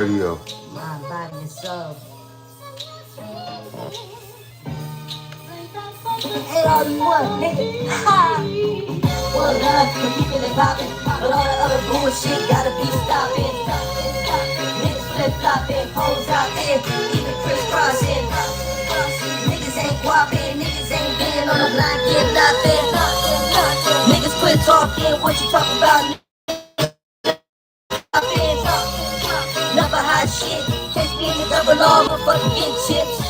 Radio. Mind, body, and soul. Hey, all you want, nigga. Ha! One love for keeping it poppin', but all the other bullshit gotta be stopping. Niggas flip-flopping, hoes out there, even crisscrossing. Niggas ain't guapping, niggas ain't being on the block, get nothing. Niggas quit talking, what you talking about? Never hot shit, catch me in the double R, motherfucking getting chips.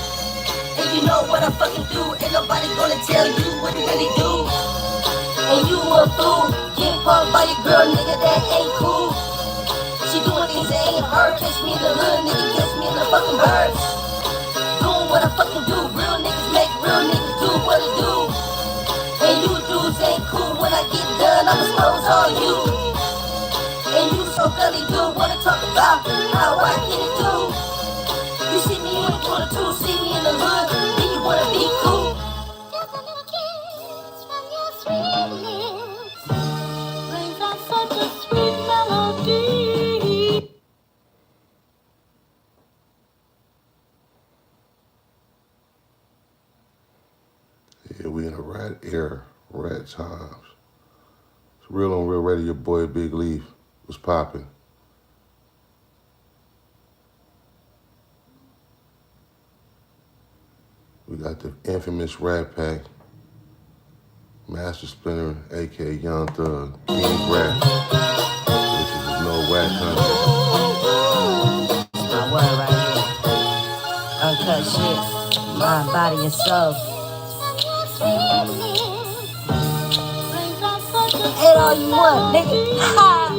And you know what I fucking do, ain't nobody gonna tell you what you really do. And you a fool, getting punked by your girl, nigga, that ain't cool. She doing things that ain't her, catch me in the hood, nigga, catch me in the fucking birds. Doing what I fucking do, real niggas make real niggas do what it do. And you dudes ain't cool, when I get done, I'ma expose all you. And you so gully, dude, wanna talk about how I get it do. You see me in the corner too, see me in the hood, then you wanna be cool. Just a little kiss from your sweet lips brings out such a sweet melody. Yeah, we in a rat era, rat times. It's real on real radio. Your boy Big Leaf was popping. We got the infamous Rat Pack, Master Splinter, aka Young Thug, King Rap, which is no Wack country. My word right here. Uncut shit. Mind, body, and soul. Ain't all you want, nigga. Ha!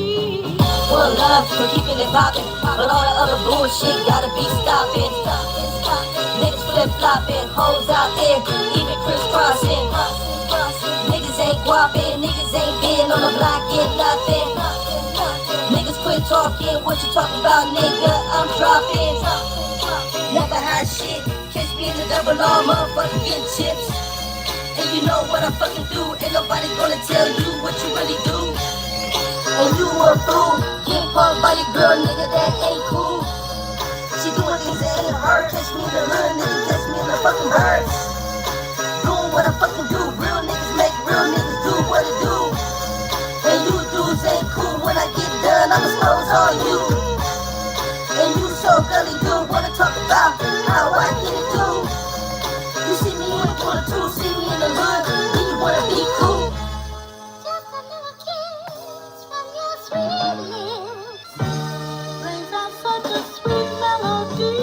One love for keeping it poppin', but all the other bullshit gotta be stopping. Niggas flip-flopping, hoes out there, even crisscrossing. Niggas ain't guapping, niggas ain't been on the block, get nothing. Niggas quit talking, what you talking about, nigga? I'm dropping. Never hot shit, catch me in the double R, motherfucking getting chips. And you know what I fucking do, ain't nobody gonna tell you what you really do. And you a fool, getting punked by your girl, nigga, that ain't cool. She doing things that ain't her, catch me in the hood, nigga, catch me in the fucking birds. Doing what I fucking do, real niggas make real niggas do what it do. And you dudes ain't cool, when I get done, I'ma expose all you. And you so gully, dude, wanna talk about how I get it do. You see me in the corner too, see me in the hood, then you wanna be cool. Just a little kiss from your sweet lips brings out such a sweet melody.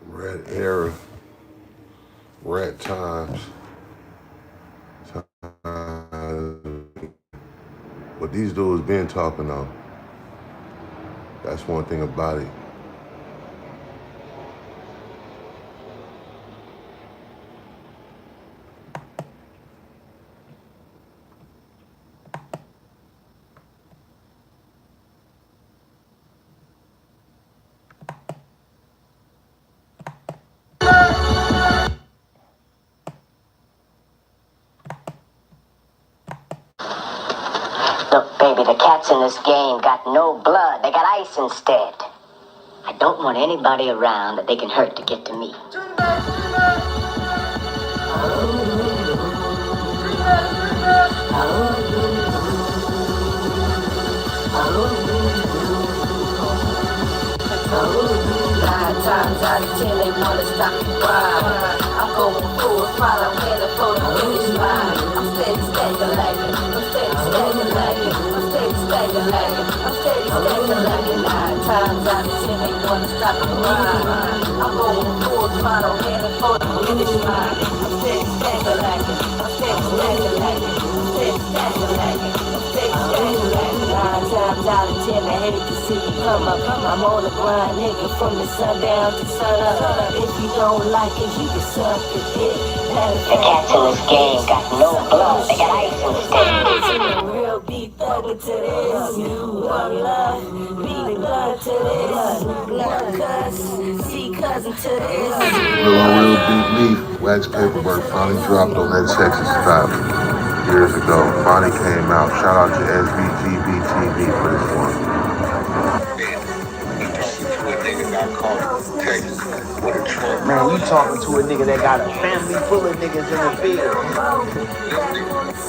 Rat era, rat times. What these dudes been talking on. That's one thing about it. Look, baby, the cats in this game got no blood. They got ice instead. I don't want anybody around that they can hurt to get to me. Nine times out of 10 they wanna stop the ride. I'm going full throttle, headed for the finish line. I'm steady stacking lagging, I'm steady stacking lagging, I'm steady stacking lagging, I'm steady stacking lagging. 9 times out of 10 they wanna stop the ride. I'm going full throttle, headed for the finish line. I'm steady stacking lagging, I'm steady stacking lagging, I'm steady stacking lagging, I'm steady stacking lagging. 9 times out of 10 I hate to see you come up. I'm on the grind, nigga, from the sundown to sunup. If you don't like it, you can suck the dick. The cats in this game got no blood. They got ice instead. Real beat blood to this. One love, be blood to this. Blood cuz, see cousin to this. Real Big Leaf, Wax Paperwork finally dropped on that Texas stop years ago. Finally came out. Shout out to SBGB for this one. Man, you talking to a nigga that got a family full of niggas in the field.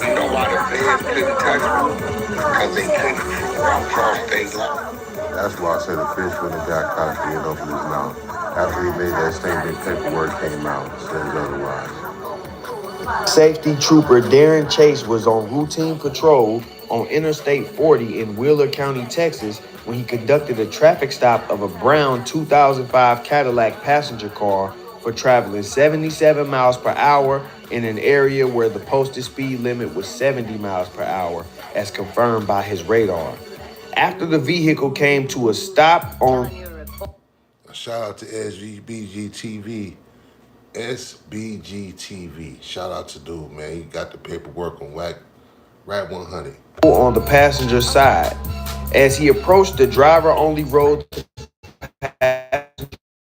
You know why the feds couldn't touch me? Because they couldn't prove I crossed state line. That's why I said the fish when it got caught being open his mouth. After he made that statement, paperwork came out and said otherwise. Safety trooper Darren Chase was on routine patrol on Interstate 40 in Wheeler County, Texas, when he conducted a traffic stop of a brown 2005 Cadillac passenger car for traveling 77 miles per hour in an area where the posted speed limit was 70 miles per hour, as confirmed by his radar. After the vehicle came to a stop on... Shout out to SBG TV. Shout out to dude, man. He got the paperwork on Wack Rat 100. On the passenger side. As he approached, the driver only rolled the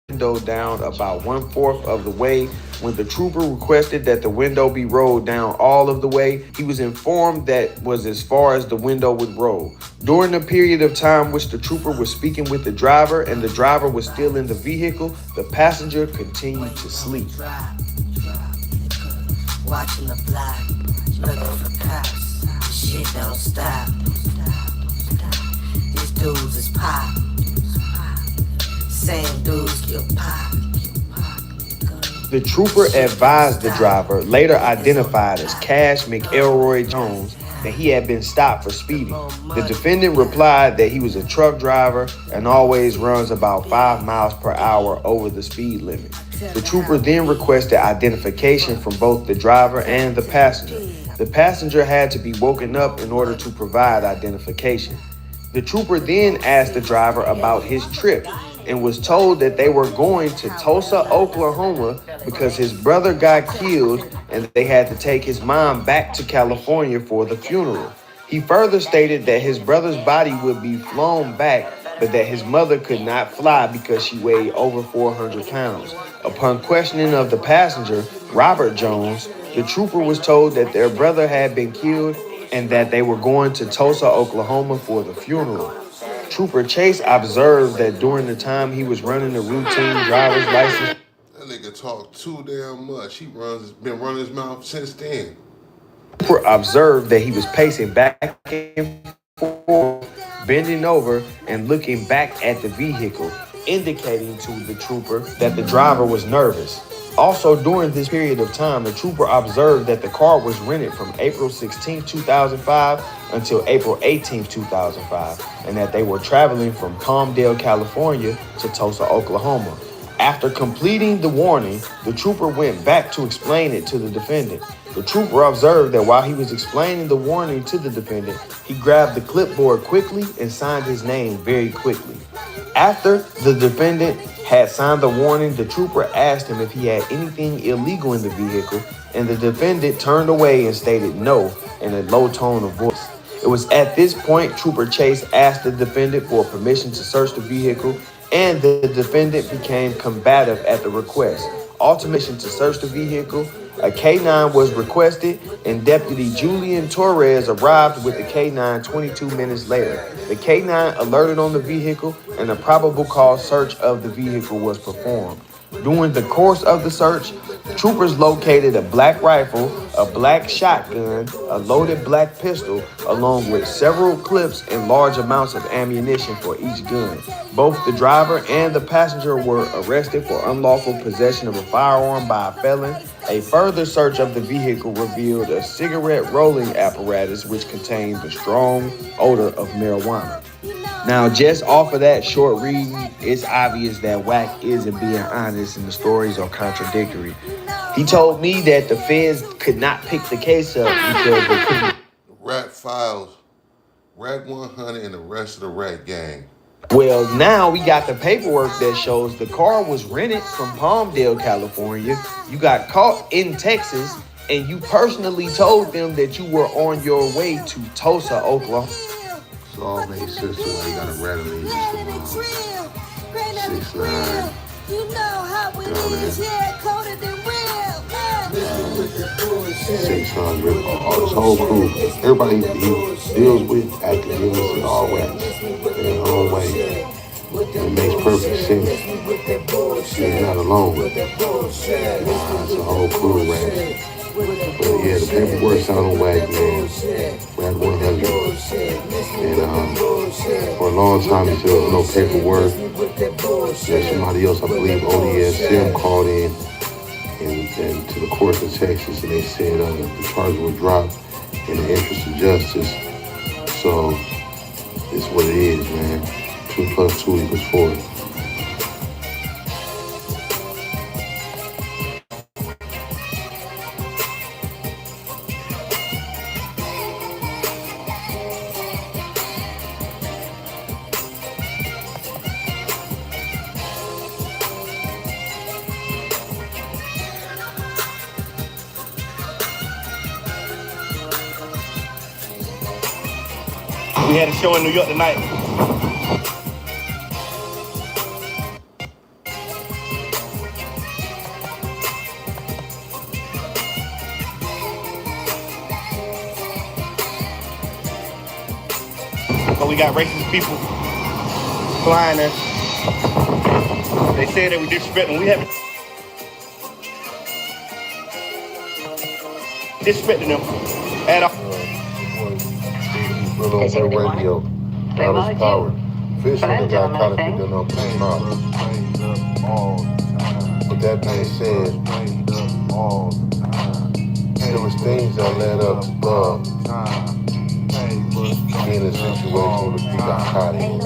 window down about 1/4 of the way. When the trooper requested that the window be rolled down all of the way, he was informed that was as far as the window would roll. During the period of time which the trooper was speaking with the driver and the driver was still in the vehicle, the passenger continued to sleep. Watching the block, looking for cops. Shit don't stop. These dudes is pop. Same dudes kill pop. The trooper advised the driver, later identified as Cash McElroy Jones, that he had been stopped for speeding. The defendant replied that he was a truck driver and always runs about 5 miles per hour over the speed limit. The trooper then requested identification from both the driver and the passenger. The passenger had to be woken up in order to provide identification. The trooper then asked the driver about his trip and was told that they were going to Tulsa, Oklahoma because his brother got killed and they had to take his mom back to California for the funeral. He further stated that his brother's body would be flown back, but that his mother could not fly because she weighed over 400 pounds. Upon questioning of the passenger, Robert Jones, the trooper was told that their brother had been killed and that they were going to Tulsa, Oklahoma for the funeral. Trooper Chase observed that during the time he was running the routine driver's license, That nigga talk too damn much. Been running his mouth since then. Trooper observed that he was pacing back and forth, bending over and looking back at the vehicle, indicating to the trooper that the driver was nervous. Also, during this period of time, the trooper observed that the car was rented from April 16, 2005 until April 18, 2005, and that they were traveling from Palmdale, California to Tulsa, Oklahoma. After completing the warning, the trooper went back to explain it to the defendant. The trooper observed that while he was explaining the warning to the defendant, he grabbed the clipboard quickly and signed his name very quickly. After the defendant had signed the warning, the trooper asked him if he had anything illegal in the vehicle, and the defendant turned away and stated no in a low tone of voice. It was at this point Trooper Chase asked the defendant for permission to search the vehicle, and the defendant became combative at the request. Ultimatum to search the vehicle, a K9 was requested, and Deputy Julian Torres arrived with the K9 22 minutes later. The K9 alerted on the vehicle, and a probable cause search of the vehicle was performed. During the course of the search, troopers located a black rifle, a black shotgun, a loaded black pistol, along with several clips and large amounts of ammunition for each gun. Both the driver and the passenger were arrested for unlawful possession of a firearm by a felon. A further search of the vehicle revealed a cigarette rolling apparatus which contained the strong odor of marijuana. Now, just off of that short reading, it's obvious that Wack isn't being honest and the stories are contradictory. He told me that the feds could not pick the case up because they couldn't. Rat Files, Rat 100, and the rest of the Rat Gang. Well, now we got the paperwork that shows the car was rented from Palmdale, California. You got caught in Texas, and you personally told them that you were on your way to Tulsa, Oklahoma. So all made sense to why you got a rattle in your 6'9". You know how it is, yeah, colder than real. 600. This whole crew, everybody he deals with, academics and all Wack in their own way. And it makes perfect sense. He's not alone. Nah, it's a whole crew of Wack. But yeah, the paperwork sounded Wack, man. Wack 100. And for a long time, there was no paperwork. There's somebody else, I believe, ODSM called in and to the courts of Texas, and they said the charge would drop in the interest of justice. So it's what it is, man. 2 + 2 = 4. We had a show in New York tonight. So we got racist people flying us. They said that we disrespecting. We haven't disrespecting them at all. On her radio, Dallas Power. Fish when they got caught up in the mouth. With that being said, there was things that led up to Bub being in a situation where he got caught in.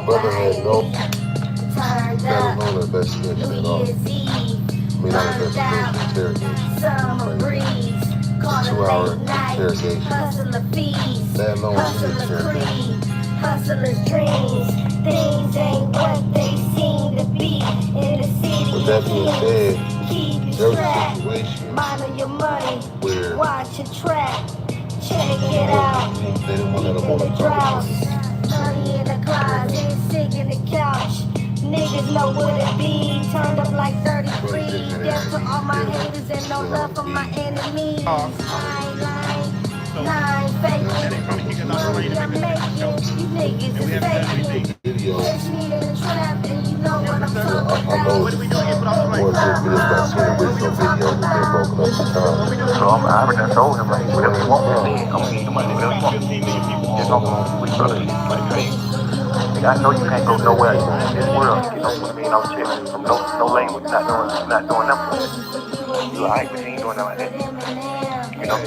Brother had no investigation at all. I mean, not investigation, interrogation. 2-hour interrogation. That long interrogation. Hustlers' dreams, things ain't what they seem to be in the city. With that being said, there was a track, situation mind your money, where watch your track, check it out. they didn't want to In the drought, money in the closet, sick in the couch. Niggas know what it be, turned up like 33. Death to all my haters and no love for my enemies. Nine faking, money I'm making. You niggas is faking. Catch me in the trap and you know what I'm talking about. I know more good videos, but I seen the original video that they broken up the time. So I already told him, like, whatever you want, I'm gonna need the money, whatever you want. Just don't we brother shit, like, hey, I know you can't go nowhere in this world, you know, I mean, no chick from no language, not doing nothing. You alright, but you ain't doing nothing like that. You know?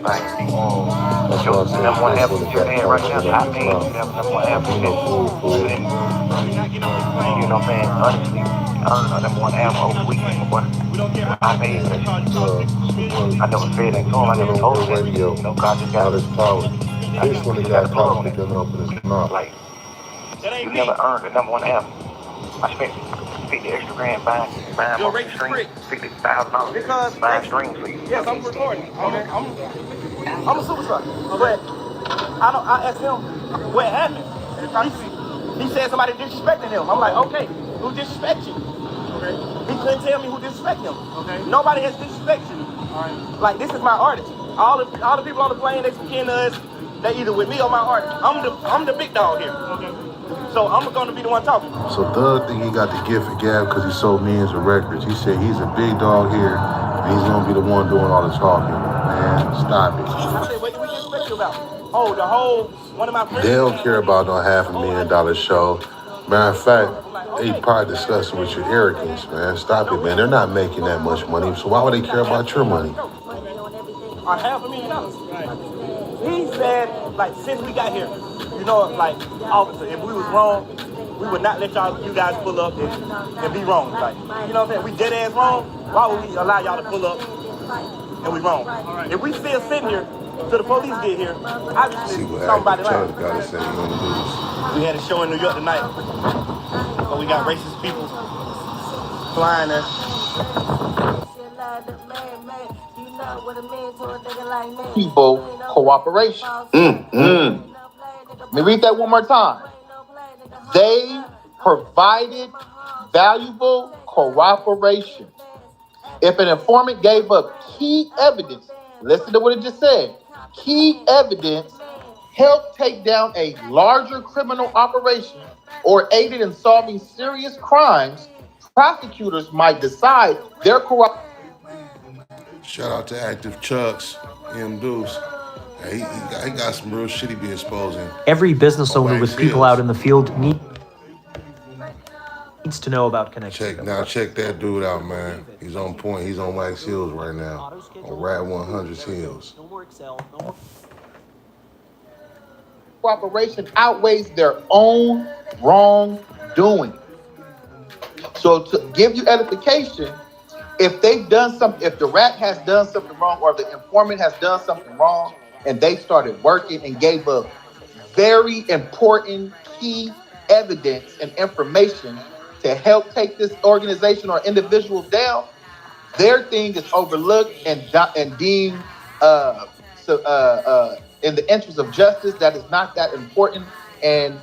Like, That's your what I'm saying. number one app with your hand right now, I paid you to have number one app with it. You know what I'm saying? Honestly, I earned a number one app over the weekend, but I paid that shit. I never said that to him, I never told him that. You know, God just got Dallas Power. Fish when they got caught up in his mouth. like, you never earned a number one app. I spent $50 extra grand buying more strings, $50,000 Because buying strings for you. yes, I'm recording. I'm a superstar. But I asked him what happened. He said somebody disrespecting him. I'm like, okay, who disrespected you? Okay. He couldn't tell me who disrespected him. Okay. Nobody has disrespected you. All right. Like, this is my artist. All the people on the plane, they kin to us. They either with me or my artist. I'm the big dog here. Okay. So I'm gonna be the one talking. So Thug think he got the gift of gab because he sold millions of records. He said he's a big dog here, and he's gonna be the one doing all the talking. Man, stop it. I said, what do we expect you about? Oh, the whole one of my friends. They don't care about no $500,000 show. Matter of fact, they probably discussing with your arrogance, man. Stop it, man. They're not making that much money, so why would they care about your money? Or $500,000. He said, like, since we got here, you know, like, officer, if we was wrong, we would not let you guys pull up and be wrong. Like, you know what I'm saying? We dead ass wrong. Why would we allow y'all to pull up and we wrong? If we still sitting here till the police get here, obviously somebody lying. We had a show in New York tonight, so we got racist people flying us. People cooperation. Let me read that one more time. They provided valuable cooperation. If an informant gave up key evidence, listen to what it just said. Key evidence helped take down a larger criminal operation or aided in solving serious crimes, prosecutors might decide their cooperation. Shout out to Active Chucks, M Deuce. He got some real shit he be exposing. Every business On owner Wax with people out Hills. in the field needs to know about connecting them. Check that dude out, man. He's on point. He's on Wax Hills right now. On Rad 100's Hills. Cooperation outweighs their own wrongdoing. So to give you edification, if they've done something, if the rat has done something wrong or the informant has done something wrong and they started working and gave up very important key evidence and information to help take this organization or individual down, their thing is overlooked and deemed in the interest of justice that is not that important, and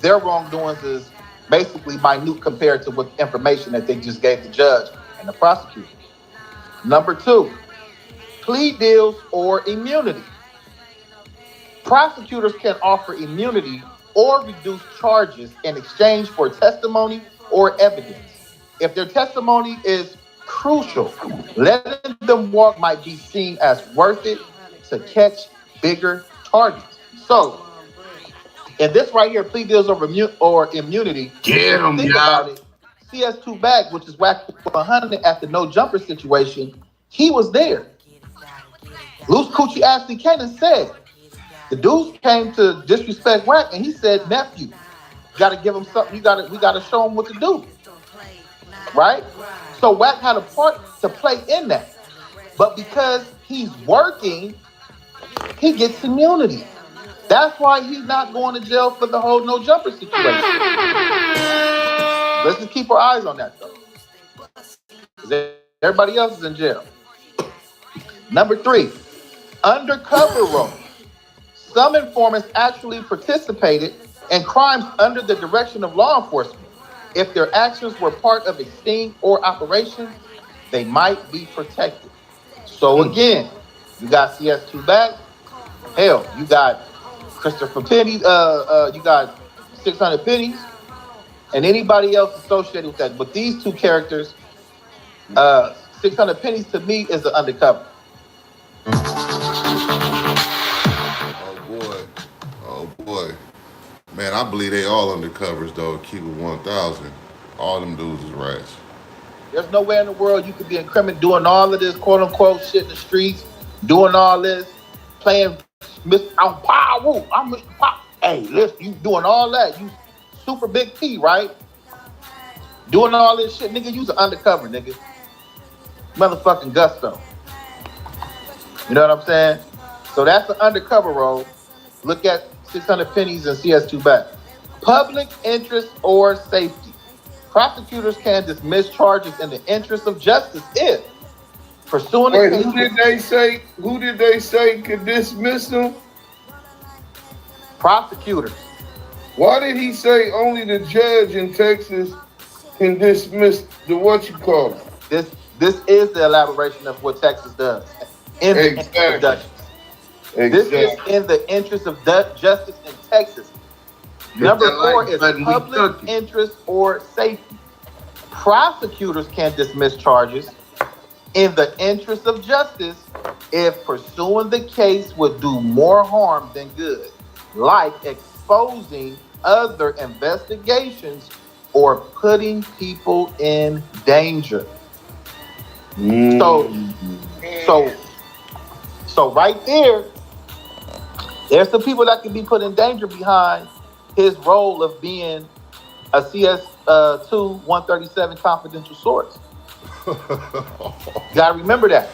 their wrongdoings is basically minute compared to what information that they just gave the judge and the prosecutor. Number 2, plea deals or immunity. Prosecutors can offer immunity or reduce charges in exchange for testimony or evidence. If their testimony is crucial, letting them walk might be seen as worth it to catch bigger targets. So, in this right here, plea deals or immunity, Get him, think about it. CS2 Bag, which is Wack 100 at the no jumper situation, he was there. Loose Coochie Ashley Cannon said, the dudes came to disrespect Wack, and he said, nephew, you got to give him something. We got to show him what to do. Right? So Wack had a part to play in that. But because he's working, he gets immunity. That's why he's not going to jail for the whole no jumper situation. Let's just keep our eyes on that, though. Because everybody else is in jail. Number 3, undercover role. Some informants actually participated in crimes under the direction of law enforcement. If their actions were part of a sting or operation, they might be protected. So again, you got CS2 Back. Hell, you got Christopher Penny. You got 600 Pennies, and anybody else associated with that. But these two characters, 600 Pennies to me is an undercover. Oh boy. Man, I believe they all undercovers though. Keep it 1,000. All them dudes is rats. There's nowhere in the world you could be incriminated doing all of this quote unquote shit in the streets, doing all this, playing Mr. I'm Power. I'm Mr. Pop. Hey, listen, you doing all that. You super big P, right? Doing all this shit, nigga, you's an undercover, nigga. Motherfucking gusto. You know what I'm saying? So that's the undercover role. Look at 600 Pennies and CS2 Back. Public interest or safety. Prosecutors can dismiss charges in the interest of justice if pursuing a case. Who did they say could dismiss them? Prosecutors. Why did he say only the judge in Texas can dismiss the what you call it? This is the elaboration of what Texas does. In the interest of justice. This is in the interest of justice in Texas. Number 4 is public interest or safety. Prosecutors can dismiss charges in the interest of justice if pursuing the case would do more harm than good, like exposing other investigations or putting people in danger. So right there's some people that can be put in danger behind his role of being a CS2 137 confidential source. You gotta remember that.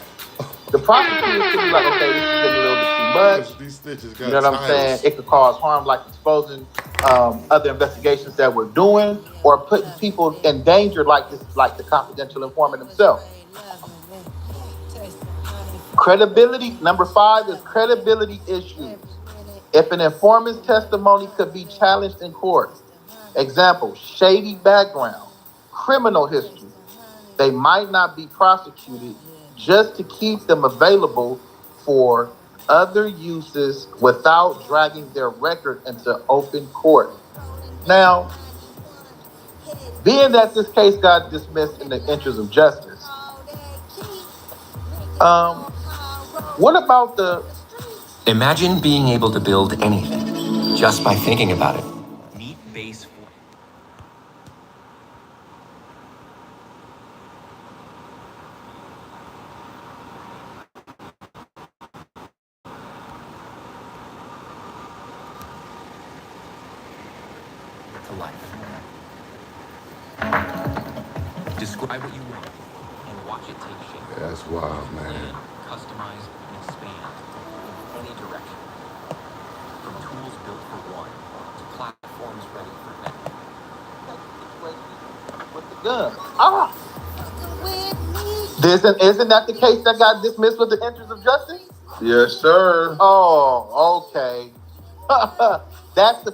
The prosecutors could be like, okay, this is getting a little bit too much. These stitches got you know what I'm saying? It could cause harm, like exposing other investigations that we're doing, or putting people in danger, like the confidential informant himself. Credibility, number 5 is credibility issues. If an informant's testimony could be challenged in court, example, shady background, criminal history, they might not be prosecuted just to keep them available for other uses without dragging their record into open court. Now, being that this case got dismissed in the interest of justice, um, what about the Imagine being able to build anything just by thinking about it. Meet base to life. Describe what you want and watch it take shape. That's wild, man. Customize and expand in any direction. From tools built for one to platforms ready for many. with the gun? Isn't that the case that got dismissed with the interest of justice? Yes, sir. Oh, okay. That's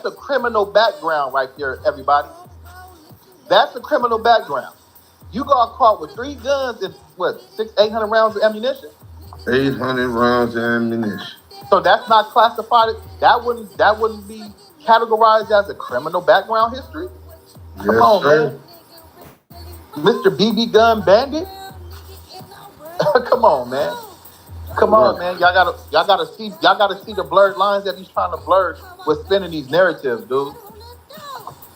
a criminal background right there, everybody. That's a criminal background. You got caught with 3 guns and what, 800 rounds of ammunition? 800 rounds of ammunition. So that's not classified. That wouldn't be categorized as a criminal background history. Come on, sir. man. Mr. BB Gun Bandit. Come on, man. Come on, man. Y'all gotta see the blurred lines that he's trying to blur with spinning these narratives, dude.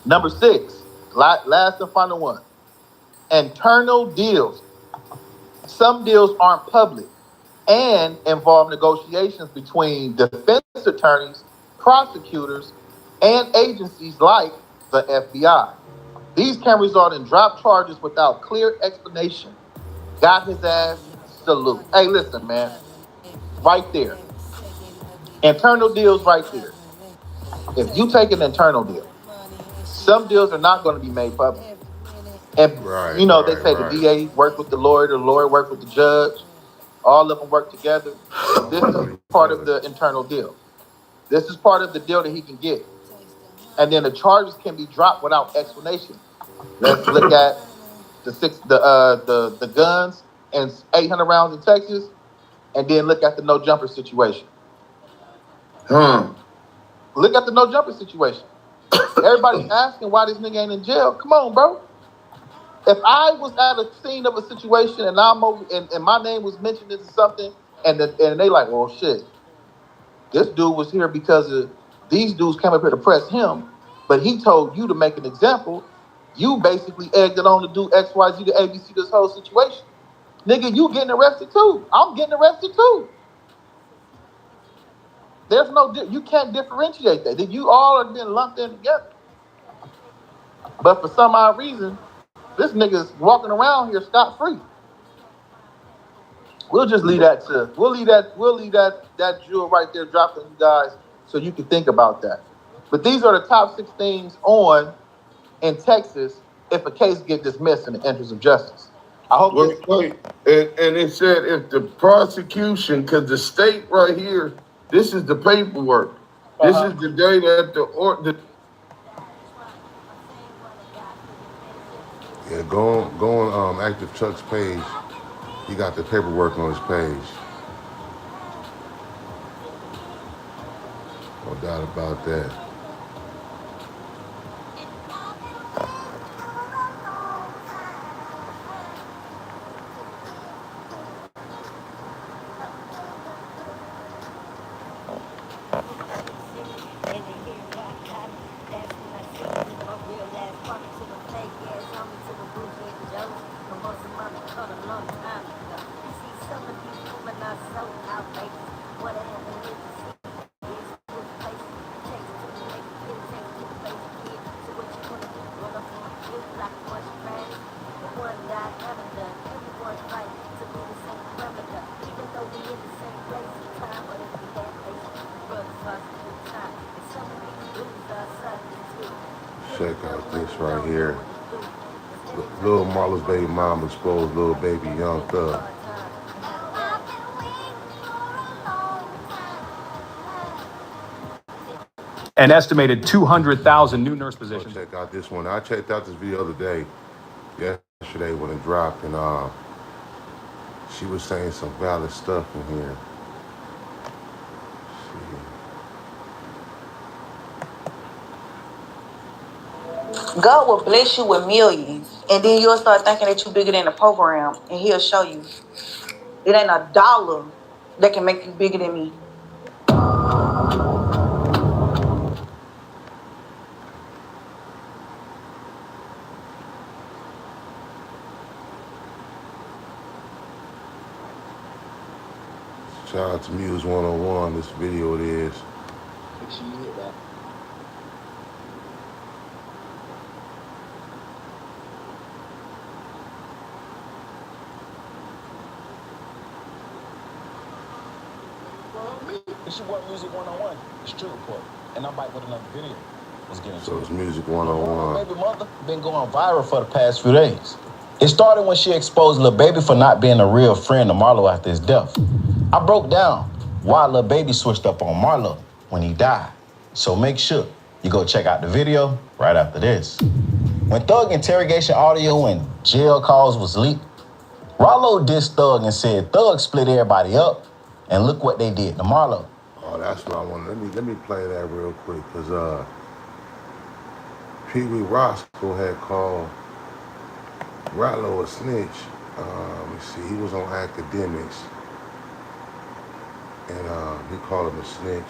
Number 6, last and final one. Internal deals. Some deals aren't public and involve negotiations between defense attorneys, prosecutors, and agencies like the FBI. These can result in drop charges without clear explanation. Got his ass, salute. Hey, listen, man. Right there. Internal deals right there. If you take an internal deal, some deals are not going to be made public. And, they say the DA worked with the lawyer worked with the judge. All of them work together. This is part of the internal deal. This is part of the deal that he can get. And then the charges can be dropped without explanation. Let's look at the guns and 800 rounds in Texas, and then look at the no jumper situation. Look at the no jumper situation. Everybody's asking why this nigga ain't in jail. Come on, bro. If I was at a scene of a situation and I'm over and my name was mentioned into something, and they like, well, shit, this dude was here because of these dudes came up here to press him, but he told you to make an example. You basically egged it on to do X, Y, Z to ABC this whole situation. Nigga, you getting arrested too. I'm getting arrested too. There's you can't differentiate that. You all are being lumped in together. But for some odd reason, this nigga's walking around here scot-free. We'll leave that jewel right there dropping you guys so you can think about that. But these are the top 6 things on in Texas if a case gets dismissed in the interest of justice. I hope and it said if the prosecution, because the state right here, this is the paperwork. This is the day that go on Active Chuck's page. He got the paperwork on his page. No doubt about that. Check out this right here. Little Marlo's baby mom exposed little baby young thug. An estimated 200,000 new nurse positions. Check out this one. I checked out this video the other day, yesterday when it dropped, and she was saying some valid stuff in here. God will bless you with millions, and then you'll start thinking that you're bigger than the program, and he'll show you it ain't a dollar that can make you bigger than me. Shout out to Muse 101. This video it is. Make sure you hit that. It's your boy Music 101. It's True Report. And I'm back with another video. Let's get into So it's Music 101. Baby mother been going viral for the past few days. It started when she exposed Lil Baby for not being a real friend to Marlo after his death. I broke down why Lil Baby switched up on Marlo when he died. So make sure you go check out the video right after this. When Thug interrogation audio and jail calls was leaked, Ralo dissed Thug and said Thug split everybody up, and look what they did to Marlo. Oh, that's what I want. Let me play that real quick, because Peewee Roscoe had called Ralo a snitch. Let me see, he was on academics, and he called him a snitch.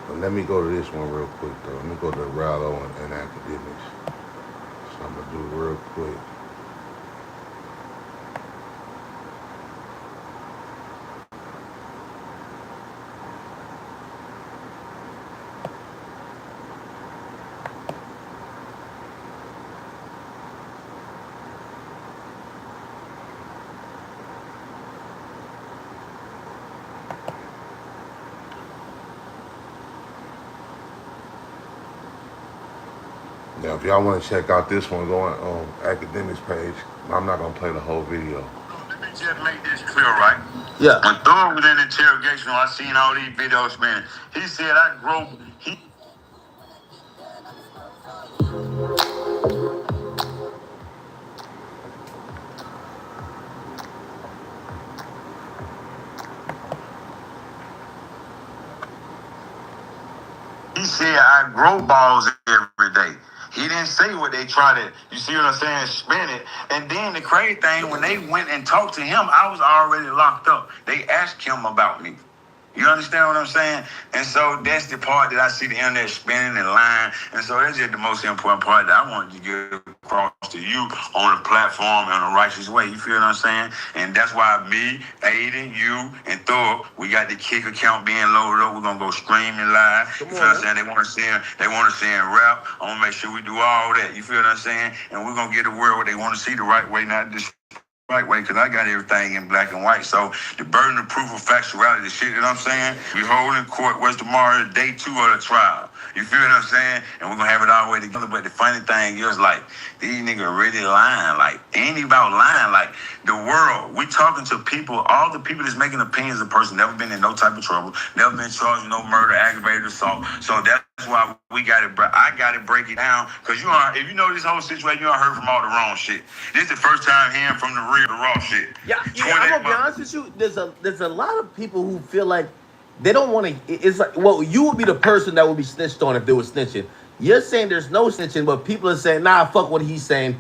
But let me go to this one real quick, though. Let me go to Ralo and academics. So I'm gonna do it real quick. Now, if y'all want to check out this one, go on academics page. I'm not gonna play the whole video. Let me just make this clear, right? Yeah. When Thor was in interrogation, I seen all these videos, man. He said I grow. He said I grow balls every day. He didn't say what they try to, you see what I'm saying, spin it. And then the crazy thing, when they went and talked to him, I was already locked up. They asked him about me. You understand what I'm saying? And so that's the part that I see the internet spinning and lying. And so that's just the most important part that I wanted to get across to you on the platform in a righteous way. You feel what I'm saying? And that's why me, Aiden, you, and Thor, we got the kick account being loaded up. We're gonna go streaming live. You feel what I'm saying? They want to see in rap. I'm gonna make sure we do all that. You feel what I'm saying? And we're gonna get the world what they want to see the right way, not this right way, because I got everything in black and white. So the burden of proof of factuality, the shit that I'm saying, we hold in court. What's tomorrow? Day 2 of the trial. You feel what I'm saying? And we're going to have it all the way together. But the funny thing is, like, these niggas really lying. Like, ain't about lying. Like, the world, we talking to people, all the people that's making opinions of a person, never been in no type of trouble, never been charged with no murder, aggravated assault. So that's why we got it. I got to break it down. Because if you know this whole situation, you done heard from all the wrong shit. This is the first time hearing from the real, the raw shit. Yeah, I'm gonna be honest with you. There's a lot of people who feel like they don't want to. It's like, well, you would be the person that would be snitched on if there was snitching. You're saying there's no snitching, but people are saying, nah, fuck what he's saying.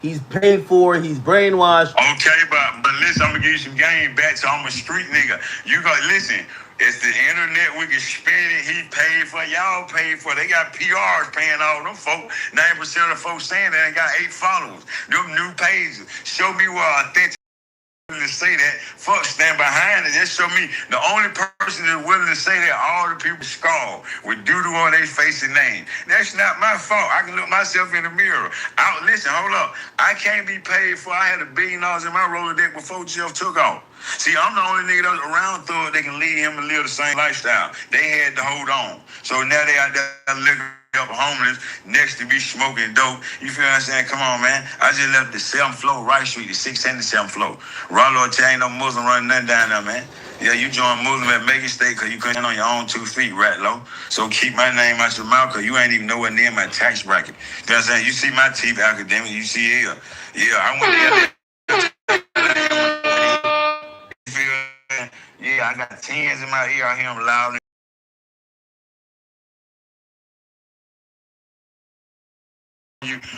He's paid for, he's brainwashed. Okay, but listen, I'm gonna give you some game back, so I'm a street nigga. You go listen. It's the internet. We can spin it. He paid for. Y'all paid for. They got PRs paying all them folks. 90% of the folks saying that ain't got 8 followers. Them new pages. Show me where authentic to say that. Fuck, stand behind it. Just show me the only person that's willing to say that all the people scarred with doo-doo on their face and name. That's not my fault. I can look myself in the mirror. Listen, hold up. I can't be paid for. I had $1 billion in my Rolodex before Jeff took off. See, I'm the only nigga that's around Thug that can lead him and live the same lifestyle. They had to hold on. So now they out there looking help homeless next to be smoking dope. You feel what I'm saying? Come on, man. I just left the 7th floor, Rice Street, the 6th and the 7th floor. Ralo ain't no Muslim running nothing down there, man. Yeah, you join Muslim at Macon State because you couldn't stand on your own 2 feet, Ratlow. So keep my name out your mouth because you ain't even nowhere near my tax bracket. You know what I'm saying? You see my teeth academic, you see here. Yeah, I went to you feel me? Yeah, I got 10s in my ear. I hear them loud.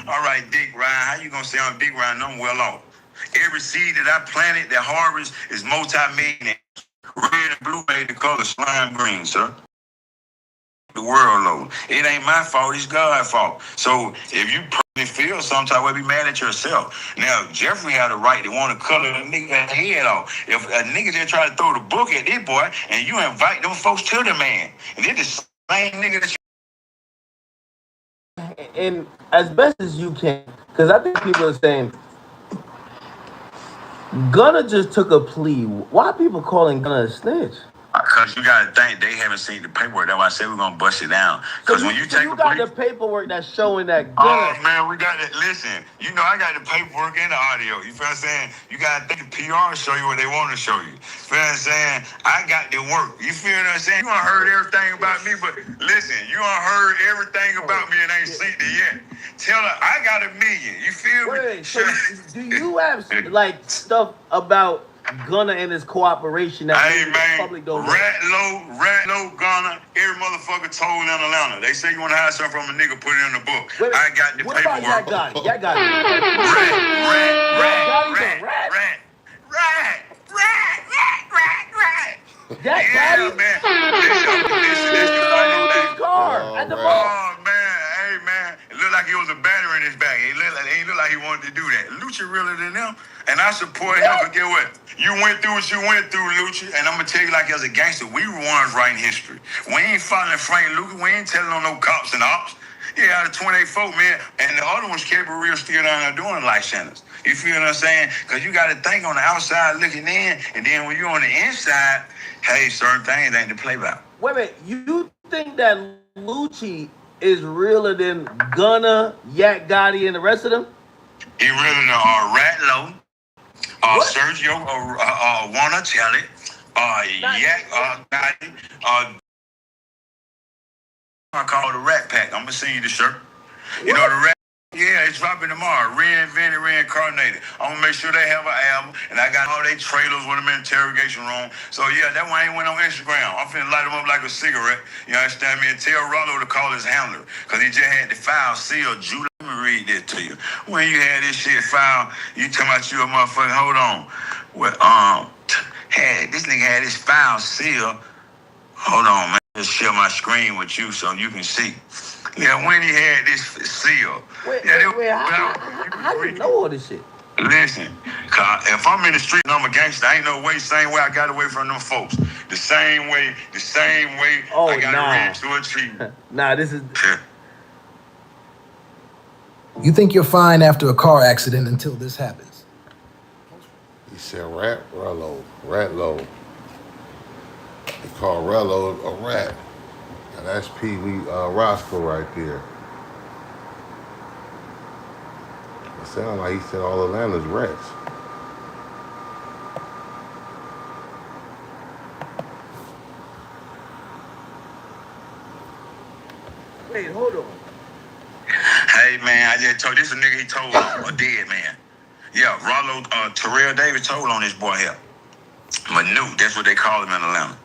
All right, Dick Ryan, how you gonna say I'm Dick Ryan? I'm well off. Every seed that I planted, that harvest is multi-millionaire. Red and blue made the color slime green, sir. The world low. It ain't my fault, it's God's fault. So if you personally feel some type of way, be mad at yourself. Now, Jeffrey had a right to want to color a nigga head off. If a nigga just try to throw the book at this boy and you invite them folks to the man, and it's the same nigga that you And as best as you can, because I think people are saying Gunna just took a plea. Why are people calling Gunna a snitch? because you gotta think they haven't seen the paperwork. That's why I said we're gonna bust it down. Because when you take you got the paperwork that's showing that Gunna. Oh man, we got that. Listen, you know I got the paperwork and the audio. You feel what I'm saying? You gotta think the PR show you what they want to show you. Feel what I'm saying? I got the work. You feel what I'm saying? You done heard everything about me, but listen, you done heard everything about me and ain't seen it yet. Tell her I got $1 million. You feel me? Wait, so do you have like stuff about Gunna and his cooperation that hey, man, public don't know? Ratlow, Gunna, every motherfucker told in Atlanta. They say you want to hide something from a nigga, put it in the book. Wait, I got the what paperwork. What about Yak Gotti? Yak Gotti? Man. Listen, that's the funny thing. Car at the mall. Oh, man. Hey, man. It looked like it was a battery in his back. It looked like he wanted to do that. Lucha realer than them. And I support him, but get what? You went through what you went through, Lucha. And I'm going to tell you like as a gangster, we were ones writing history. We ain't following Frank Lucas. We ain't telling on no cops and ops. Yeah, out of 28 folk, man. And the other ones kept it real still down there doing life centers. You feel what I'm saying? Because you got to think on the outside looking in, and then when you're on the inside, hey, certain things ain't to play about. Wait, you think that Lucci is realer than Gunna, Yak Gotti, and the rest of them? He realer than Ratlow, Sergio, Wanna Tell It, Yak Gotti, I call it the Rat Pack. I'm going to send you the shirt. You know the Rat Yeah, it's dropping tomorrow. Reinvented, reincarnated. I'm going to make sure they have an album. And I got all their trailers with them in the interrogation room. So, yeah, that one ain't went on Instagram. I'm finna light them up like a cigarette. You understand me? And tell Rollo to call his handler. Because he just had the file sealed. Judah, let me read this to you. When you had this shit filed, you talking about you a motherfucker. Hold on. Well, this nigga had his file sealed. Hold on, man. Just share my screen with you so you can see. Yeah, when he had this seal. Wait, how do you know all this shit? Listen, if I'm in the street and I'm a gangster, I ain't no way, same way I got away from them folks. The same way I got away to a tree. Nah, this is... You think you're fine after a car accident until this happens. He said Ratlow. They call Ralo a rat. And that's Peewee Roscoe right there. It sounds like he said all Atlanta's rats. Wait, hold on. Hey, man, I just told this a nigga he told on, a dead man. Yeah, Ralo, Terrell Davis told on this boy here. Manute, that's what they call him in Atlanta.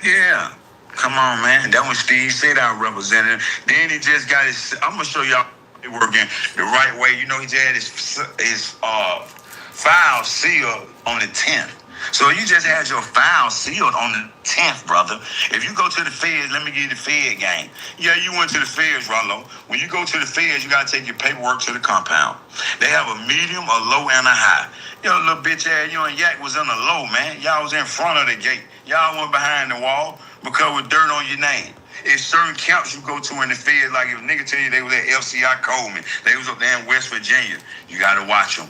Yeah. Come on, man. That was Steve said our representative. Then he just got his, I'm going to show y'all it working the right way. You know, he just had his file sealed on the 10th. So you just had your file sealed on the 10th, brother. If you go to the feds, let me give you the fed game. Yeah, you went to the feds, Rollo. When you go to the feds, you got to take your paperwork to the compound. They have a medium, a low, and a high. Yo, little bitch ass, you and Yak was on the low, man. Y'all was in front of the gate. Y'all went behind the wall because with dirt on your name. It's certain camps you go to in the feds, like if a nigga tell you they was at FCI Coleman, they was up there in West Virginia, you got to watch them.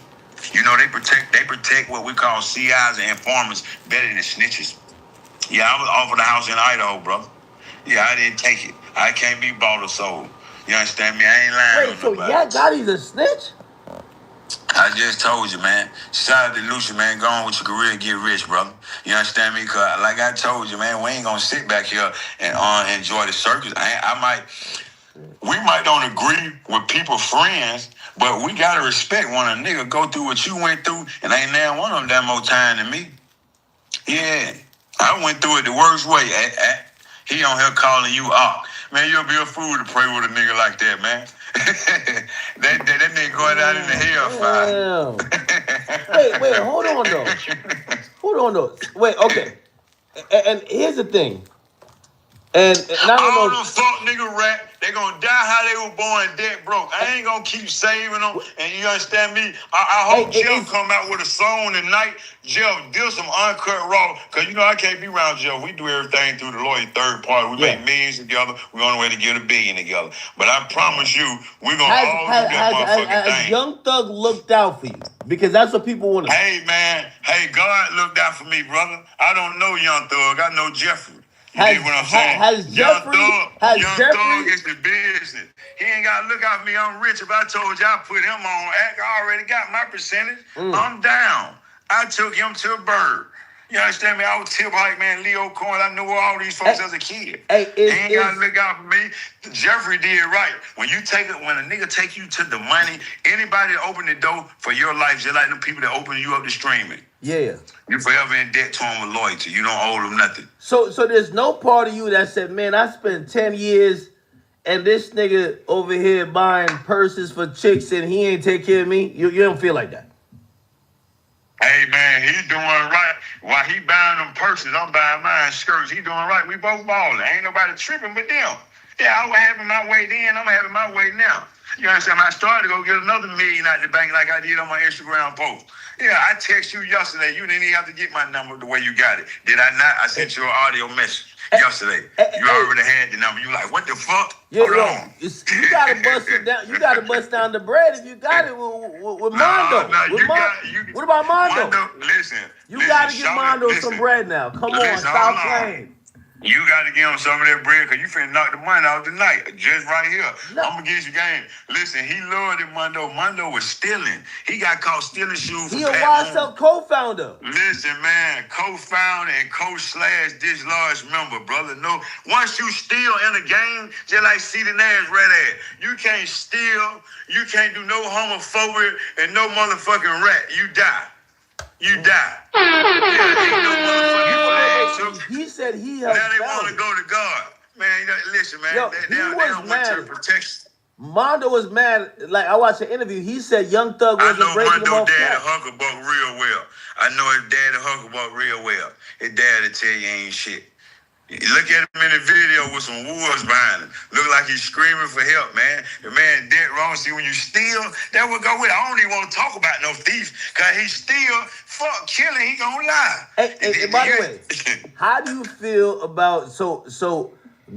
You know, they protect what we call CIs and informants better than snitches. Yeah, I was offered a house in Idaho, brother. Yeah, I didn't take it. I can't be bought or sold. You understand me? I ain't lying on so nobody. Yak Gotti's a snitch? I just told you, man. Shout out to Lucia, man. Go on with your career, get rich, brother. You understand me? Cause like I told you, man, we ain't gonna sit back here and enjoy the circus. We might don't agree with people, friends, but we gotta respect when a nigga go through what you went through, and ain't now one of them that more time than me. Yeah, I went through it the worst way. He on here calling you out. Man, you'll be a fool to pray with a nigga like that, man. that nigga going out in the hellfire. Wait, hold on though. Wait, okay. And here's the thing. And I don't all know. them fuck nigga rat, they gonna die how they were born dead broke. I ain't gonna keep saving them. And you understand me? I hope Jeff come out with a song tonight. Jeff, do some uncut raw. Cause you know I can't be around Jeff. We do everything through the lawyer third party. We make millions together. We're on the way to get $1 billion together. But I promise you, we're gonna all do that motherfucking thing. Young Thug looked out for you. Because that's what people want to know. Hey man, God looked out for me, brother. I don't know Young Thug. I know Jeffrey. You dig what I'm saying? Has Jeffrey? Young Thug is the business. He ain't got to look out for me. I'm rich. If I told you I put him on act, I already got my percentage. I'm down. I took him to a bird. You understand me? I was tip hype man, Leo Cohen. I knew all these folks as a kid. He ain't got to look out for me. Jeffrey did right. When a nigga take you to the money, anybody that open the door for your life, just like them people that open you up to streaming. Yeah. You forever in debt to them with loyalty. You don't owe them nothing. So there's no part of you that said, man, I spent 10 years and this nigga over here buying purses for chicks and he ain't take care of me? You don't feel like that? Hey, man, he doing right. While he buying them purses, I'm buying mine skirts. He doing right. We both balling. Ain't nobody tripping but them. Yeah, I was having my way then. I'm having my way now. You understand? I started to go get another $1 million out the bank like I did on my Instagram post. Yeah, I text you yesterday. You didn't even have to get my number the way you got it. Did I not? I sent you an audio message yesterday. You already had the number. You like, what the fuck? Hold on. You gotta bust it down. You gotta bust down the bread if you got it with Mondo. What about Mondo? Listen. You gotta give Mondo some bread now. Come on, stop playing. You got to give him some of that bread because you finna knock the money out tonight. Just right here. I'm going to get you game. Listen, he lured it, Mondo. Mondo was stealing. He got caught stealing shoes from He a YSL co-founder. Listen, man. Co-founder and co/this large member, brother. No, once you steal in a game, just like C.D. Nash red ass, you can't steal. You can't do no homophobia and no motherfucking rat. You die. You die. Ain't no motherfucking flag. He said he helped. Now they want to go to God. Man, listen, man. They don't want your protection. Mondo was mad. Like, I watched an interview. He said Young Thug wasn't breaking him off. I know Mondo daddy Hucklebuck real well. I know his daddy Hucklebuck real well. His daddy tell you ain't shit. You look at him in the video with some wolves behind him. Look like he's screaming for help, man. The man dead wrong. See, when you steal, that would go with it. I don't even want to talk about no thief, because he steal, fuck, killing, he gonna lie. Hey, by the way, how do you feel about, so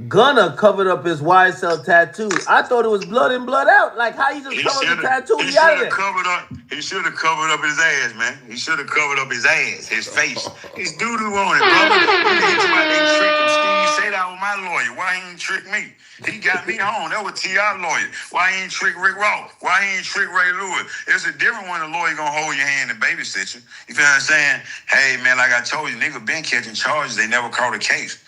Gunna covered up his YSL tattoo? I thought it was blood in, blood out. Like, how you just covered the tattoo? He should have covered up his ass, man. He should have covered up his ass, his face. His doo-doo on it, brother. They tricked him. Steve said that was my lawyer. Why he ain't trick me? He got me home. That was T.I. lawyer. Why he ain't trick Rick Ross? Why he ain't trick Ray Lewis? It's a different when a lawyer gonna hold your hand and babysit you. You feel what I'm saying? Hey, man, like I told you, nigga been catching charges. They never caught a case.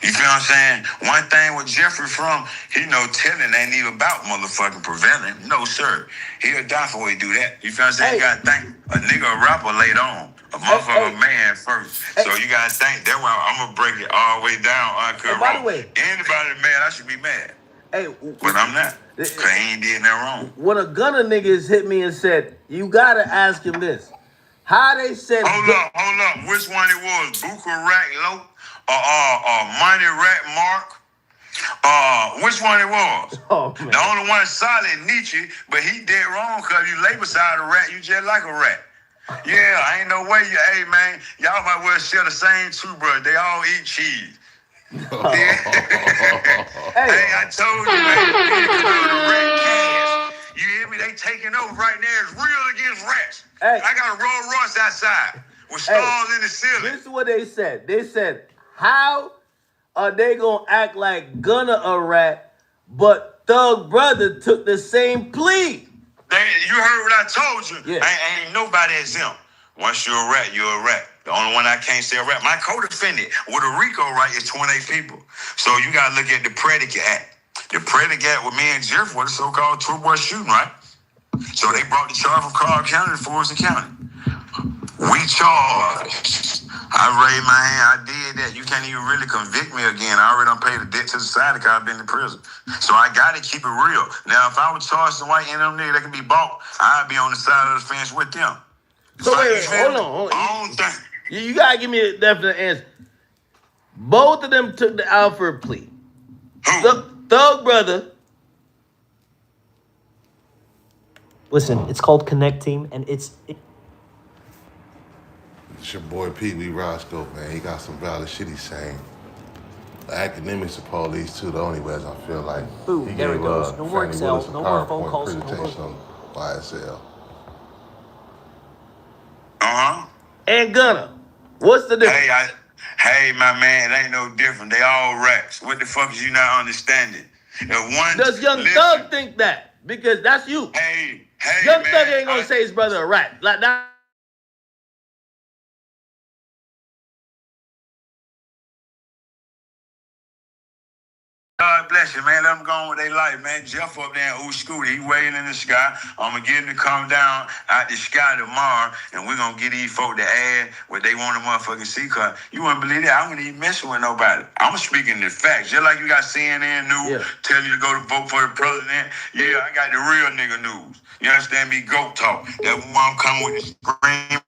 You feel what I'm saying? One thing with Jeffrey telling ain't even about motherfucking preventing. No, sir. He'll die for he do that. You feel what I'm saying? You gotta think a nigga a rapper later on. A motherfucker man first. So you gotta think. That's why I'm gonna break it all the way down. By the way, anybody mad, I should be mad. But I'm not. Cause he ain't did nothing wrong. When a Gunna niggas hit me and said, you gotta ask him this. How they said Hold up. Which one it was? Buka Rack Low? Money Rat Mark? Which one it was? The only one solid, Nietzsche, but he dead wrong because you lay beside a rat, you just like a rat. Yeah, ain't no way hey man, y'all might well share the same toothbrush. They all eat cheese. Hey, I told you, man, the rat cast. You hear me? They taking over right now. It's real against rats. I got a Rolls Royce outside with stars in the ceiling. This is what they said. They said, how are they gonna act like Gunna a rat, but Thug brother took the same plea. You heard what I told you. Yeah. Ain't nobody exempt. Once you're a rat, you're a rat. The only one I can't say a rat. My co-defendant with a RICO right is 28 people. So you gotta look at the predicate act. The predicate with me and Jeff was the so-called true boy shooting, right? So they brought the charge from Cobb County to Fulton County. We charged. I raised my hand. I did that. You can't even really convict me again. I already done paid the debt to society because I've been in prison. So I got to keep it real. Now, if I was charged some white and them niggas that can be bought, I'd be on the side of the fence with them. So wait, hold on. You got to give me a definite answer. Both of them took the Alfred plea. Thug brother. Listen, it's called Connect Team, and it's your boy Peewee Roscoe, man. He got some valid shit he's saying. The academics of police too, the only ways I feel like. Boom, he there gave it goes. No more Fannie Excel, Willis a no more phone PowerPoint calls, no presentation more. on YSL. And Gunna. What's the difference? Hey, my man, it ain't no different. They all rats. What the fuck is you not understanding? Does Young Thug think that? Because that's you. Hey, Young Thug ain't gonna say his brother a rat. Like that. God bless you, man. Let them go on with their life, man. Jeff up there in Scooter, he waiting in the sky. I'm going to get him to come down out the sky tomorrow, and we're going to get these folk to add what they want to motherfucking see. Cause you wouldn't believe that. I wouldn't even messing with nobody. I'm speaking the facts. Just like you got CNN News telling you to go to vote for the president. Yeah, I got the real nigga news. You understand me? Goat talk. That's why I'm coming with the scream